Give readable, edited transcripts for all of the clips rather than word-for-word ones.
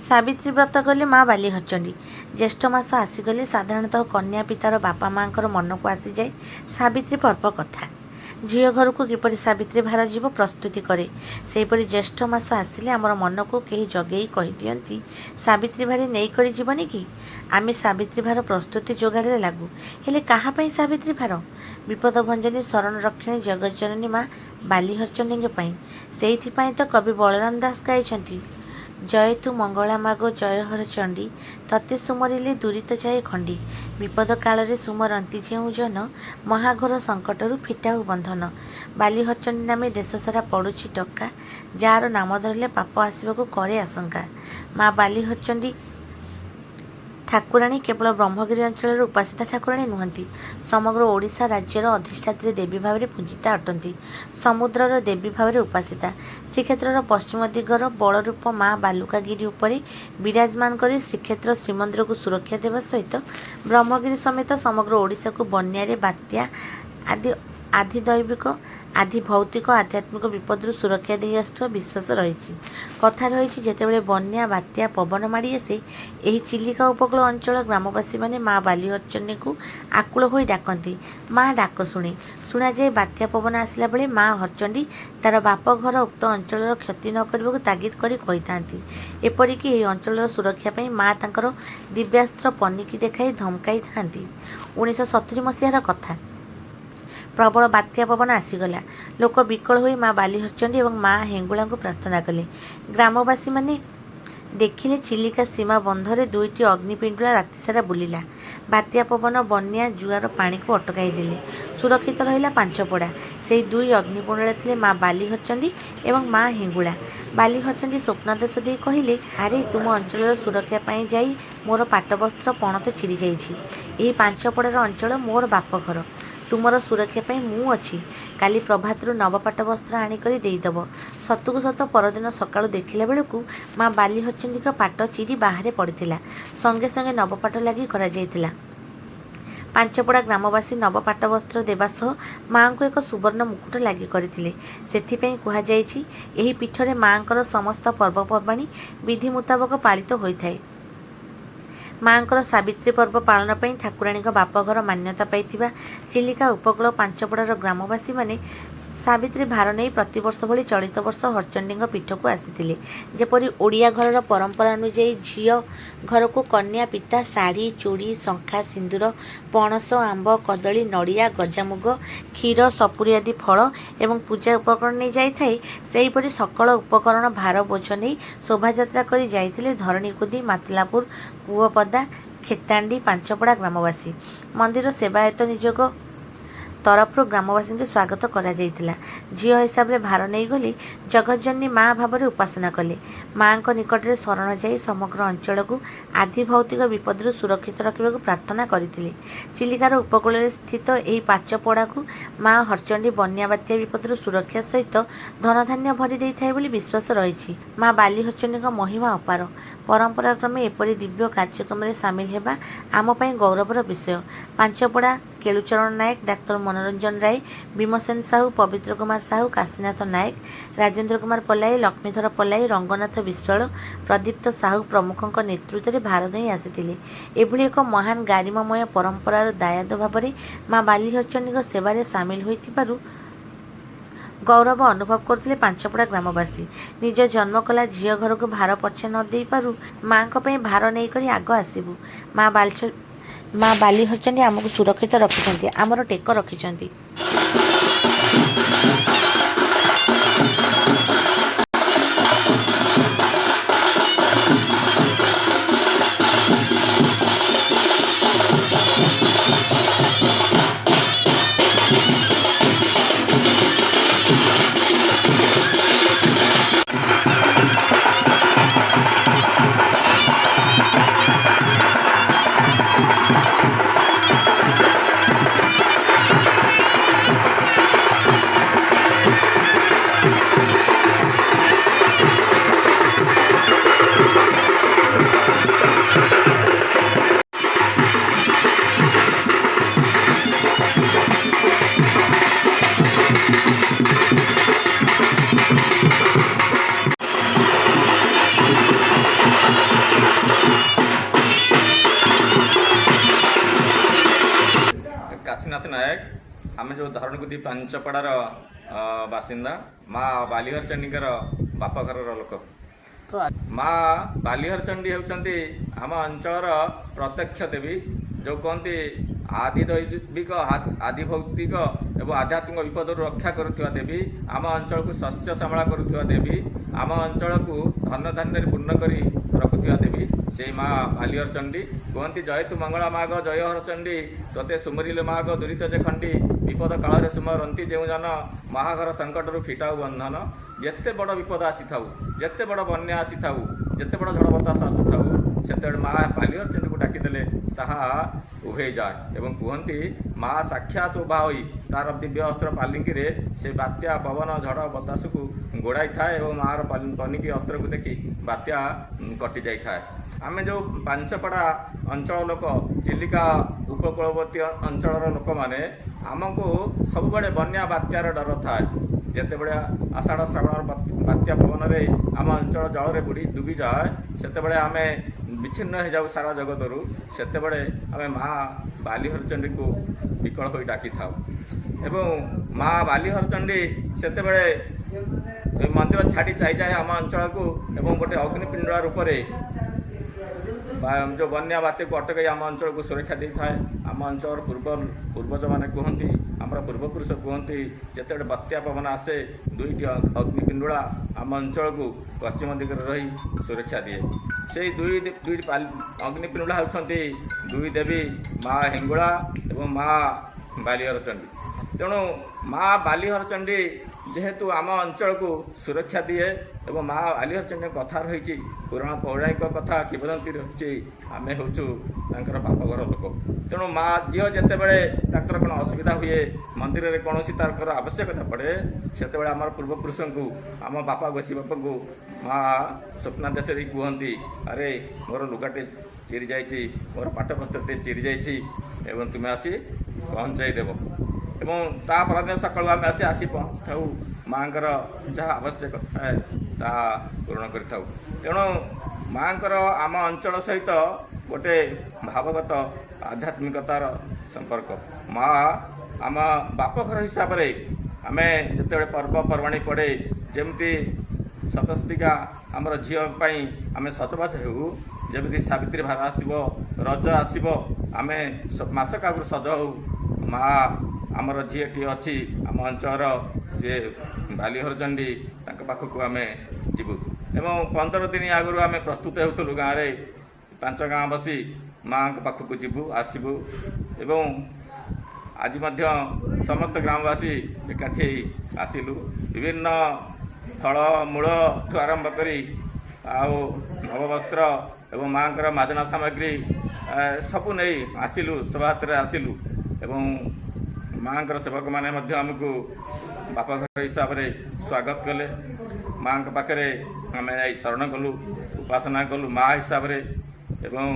सावित्री व्रत गले माँ बाली हरचंडी। ज्येष्ठ मास आसीगले साधारणतः कन्या पितार बापा माँ मन को आसी जाए सावित्री पर्व कथा। झील घर को किपरि सावित्री भार जीव प्रस्तुति करे सेहीपरि ज्येष्ठ मास आसिले आमर मन को कहीं जगेई कही दियंती सावित्री भारी नहीं करी जीवनी कि आमे सावित्री भार प्रस्तुति जोगाड़े लागू हेले कहा पई सावित्री भार विपद भंजनी शरण रक्षणी जगज्जननी माँ बाली हरचंडी से तो कवि बलराम दास गाई जय तु मंगला मागो जय हर चंडी तते सुमरिले दुरित जाए खंडी विपद काल सुमरती जेउ जन महाघोर संकटरू फिटाऊ बंधन बाली हरचंडी नामे देश सारा पड़ुछि टक्का जार नाम धरले पाप आसवाक करे आशंका। माँ बाली हरचंडी ठाकुराणी केवल ब्रह्मगिरी अंचल उपासिता ठाकुराणी नुहंती समग्र ओडिशा राज्यर अधिष्ठात्री देवी भाव में पूजिता अटंती समुद्रर देवी भाव में उपासिता श्रीक्षेत्र पश्चिम दिगर बलरूप माँ बालुकागिरी उपरे विराजमान कर श्रीक्षेत्र श्रीमंदिर को सुरक्षा देवा सहित ब्रह्मगिरी समेत समग्र ओडिशा को बन्या बात्या आदि दैविक आदि भौतिक आध्यात्मिक विपदरू सुरक्षा दे आसुवा विश्वास रही कथा रही जितेबाला बन्या बात्या पवन माड़ी आसे यही चिलिका उपकूल अंचल ग्रामवासी मैंने माँ बाली हरचंडी को आकुल हो डाकती माँ डाक शुणा जाए बात्या पवन आसला बेले माँ हरचंडी तार बाप घर उक्त अंचल क्षति न करने तागिद कर एपरिक अंचल सुरक्षा माँ तांकर दिव्यास्त्र पनिकी देखाई धमकाई था 1970 मसीहार कथा। प्रबल बात्या पवन आसीगला लोक विकल हो माँ बाली हरचंडी और माँ हेंगुला को प्रार्थना कले। ग्रामवासी माने देखिले चिलिका सीमा बंधरे दुईटी अग्निपिंडुला राति सारा बुलिला बात्या पवन बन्या जुआर पानी को अटकाई देले सुरक्षित रहिला पांचपड़ा से दुई अग्निपिंडुला थिले माँ बाली हरचंडी और माँ हेंगुला। बाली हरचंडी स्वप्नादेश दे कहले अरे तुम अंचल सुरक्षा पाई जाई मोर पाटवस्त्र पणत चिरी जाइछि एही पांचपड़ार अंचल मोर बाप घर तुमर सुरक्षा पाई मु अच्छी काली प्रभातरू नवपाट वस्त्र आनिक देदेव सतुक सत परदिन सकाळु देखिला बेलू माँ बाली हरचंडी पाट चिरी बाहर पड़ता संगे संगे नवपाट लगी करा जायतिला। पांचपड़ा ग्रामवासी नवपाट वस्त्र देवा सह माँ को एक सुवर्ण मुकुट लगी करथिले सेथिपई कुहा जायछि एही पीठरे माँकर समस्त पर्वपर्वाणी विधि मुताबक पालित होइथाय। माँकर सावित्री पर्व पालन पर ठाकुराणी बापघर मान्यता पाई चिलिका उपकूल पांचपड़ार ग्रामवासी माने सावित्री भार नहीं प्रतिवर्ष भली चलित वर्ष हरचंडी पीठ को आसी जेपरी ओडिया घर परंपरा अनुजाई झील घर को कन्या पिता शाढ़ी चूड़ी शंखा सिंदूर पणस आंब कदली नड़िया गजामुग क्षीर सपुरी आदि फल एवं पूजा उपकरण नहीं जाए सेहीपरि सकल उपकरण भार बोझ नहीं शोभायात्रा कर जाइथिले धरणीकुदी मातलापुर कुओपदा खेतांडी पांचपड़ा ग्रामवासी मंदिर सेवायत निजोग तरफ ग्रामवासी को स्वागत करा जायतिला। झील हिसाब से भार नहीं गली जगज्जननी माँ भाव में उपासना कले माँ निकट में शरण जाई समग्र अंचल को आदि भौतिक विपदरू सुरक्षित रखा प्रार्थना करथिले। चिलिकार उपकूल स्थित यही पाचपड़ा को माँ हरचंडी बन्या बात्या विपदरू सुरक्षा सहित धनधान्य भरी देई थाए बोली विश्वास रही। माँ बाली हरचंडी महिमा अपार परंपरा क्रमे एपरी दिव्य कार्यक्रम में सामिल हेबा आम पई गौरवर विषय। पांचपड़ा केलुचरण नायक डाक्तर मनोरंजन राय भीमसेन साहू पवित्र कुमार साहू काशीनाथ नायक राजेंद्र कुमार पल्लाई लक्ष्मीधर पल्लाई रंगनाथ विश्वाल प्रदीप्त साहू प्रमुखों नेतृत्व में भारत ही आसी एभली एक महान गारिमामय परंपरार दायाद भाव में माँ बाली हरचंडी सेवार सामिल होइतिबारु गौरव अनुभव करते पांचपड़ा ग्रामवासी निज जन्मकला झील घर को भार पछे न दे पारु माँ भार नहीं करी आग आसबू माँ बाली हरचंडी आमको सुरक्षित रखिछंती आमर टेक रखिछंती। आम जो धरणकुदी पंचपड़ार बासिंदा माँ बालीहर चंडीकर बापघर लोक। माँ बालीहर चंडी होती आम अंचल प्रत्यक्ष देवी जो कहते आदि दैविक आदि भौतिक एवं आध्यात्मिक विपद रक्षा करुवा देवी आम अंचल को शस्य श्यामला करुवा देवी आम अंचल को धन धान्य पूर्ण कर रखुवा देवी से माँ बालीहर चंडी कहती जय तु मंगला माग जय हर चंडी तोते सुमरिले माग दुरीत जे खंडी विपद काल सुमरती जो जन महाघर संकट फिटाऊ बंधन जेते बड़ विपद आसी थाऊ जेते बड़ बन्या आसी थाऊ जेते बड़ झड़ बतास आसु थाऊ से माँ बालीहर चंडी को डाकिदेले ताहा उभे जाए एवं कहती माँ साक्षात उभा होई तार दिव्य अस्त्र पालिंकी से बात्या पवन झड़ बतास को गोड़ाई थाए और माँ पनिकी अस्त्र को देखी बात्या कटि जाई थाए। आमे जो पांचपड़ा अंचल लोक चिलिका उपकूलवर्ती अंचल लोक मैंने आमको सब बड़े बन्या बात्यार डर थाए जिते बड़े आषाढ़ श्रावण बात्या पवन में आम अंचल जल बुड़ी डुबी जाए से आम विच्छिन्न हो जाऊ सारा जगतरू से आम माँ बालीहर चंडी को विकल हो डाकी था एवं माँ बालीहर चंडी से मंदिर छाड़ी जाए आम अंचल को एवं गोटे अग्निपिंड रूप जो बन्या बात्या को अटकई आम अंचल को सुरक्षा दे थाए। आम अंचल पूर्वज मैंने कहती आमर पूर्वपुरुष कहती जिते बात्या पवन आसे दुईटी अग्निपिंडुला आम अंचल को पश्चिम दिगरे रही सुरक्षा दिए से दुईटी अग्निपिंडुला होती दुई देवी माँ हिंगुला और माँ बालीहर चंडी। तेणु माँ बालीहर चंडी जेहेतु आम अंचल को सुरक्षा दिए और माँ बालीहर चंडी कथा रही पुराण पौराणिक कथा किंवदंती रही आम हूँ बापघर लोक। तेणु माँ झील जिते बड़े कौन असुविधा हुए मंदिर में कौन तार आवश्यकता पड़े से आम पूर्वपुरुष को आम बापा गोसी बापा को माँ स्वप्ना देश कहती अरे मोर लुगाटे चिरी जाइए मोर पाठपस्त्रटे चिरी जाइए तुम्हें आसी पहुँचाईदेव एवं तापर सकालू आम आसी पहुँची था माँ जहाँ आवश्यक है ता पूरण कर। तेणु माँ आम अंचल सहित गोटे भावगत आध्यात्मिकतार संपर्क माँ आम बापघर हिसाब से आम जिते पर्वपर्वाणी पड़े जमती सतशतीका आमर झीपाई आम सजबाज हो जमी सावित्री भार आसो रज आसो आम मसक आगु सज हो माँ आमर झीटी अच्छी आम अंचल सी बालीहर चंडी पाखक आम जीवु एवं 15 दिन आगु आम प्रस्तुत होलु गाँव में 5 गाँ बसी माँ पाखक जीवु आसबू एवं आज समस्त ग्रामवासी एकाठी आसिलु विभिन्न फल मूल ठू आरंभ करी नववस्त्र एवं माँ माजना सामग्री सबू नहीं आसिलु शोभायात्रा आसिलु एवं माँ सेवक मैंने आमको बापघर हिसाब से स्वागत कले माँ पाखे आम शरण कलु उपासना कलु माँ हिसाब से एवं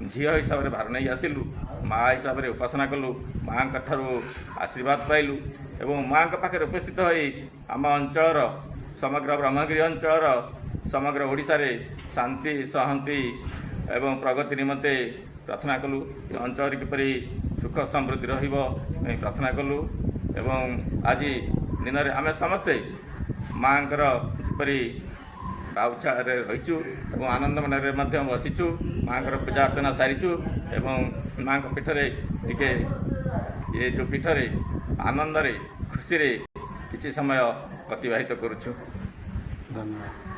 झी हिसाब से भार नहीं आसिलु माँ हिसाब से उपासना कलु माँ ठारू आशीर्वाद पाइलु एवं माँ पाखे उपस्थित हो आम अंचल समग्र ब्रह्मगिरी अंचल समग्र ओडिशा रे शांति सहंति एवं प्रगति निमंते प्रार्थना कलु अंचल किपरि सुख समृद्धि रहिबो प्रार्थना कलु एवं आज दिन में आम समस्ते माँ जपरी बाउछा रहीचु एवं आनंद मन बसीचु माँ पूजा अर्चना सारीचु एवं माँ पीठरे टिके ये जो पीठरे आनंद खुशी किसी समय अतिबाहित करुछु। धन्यवाद।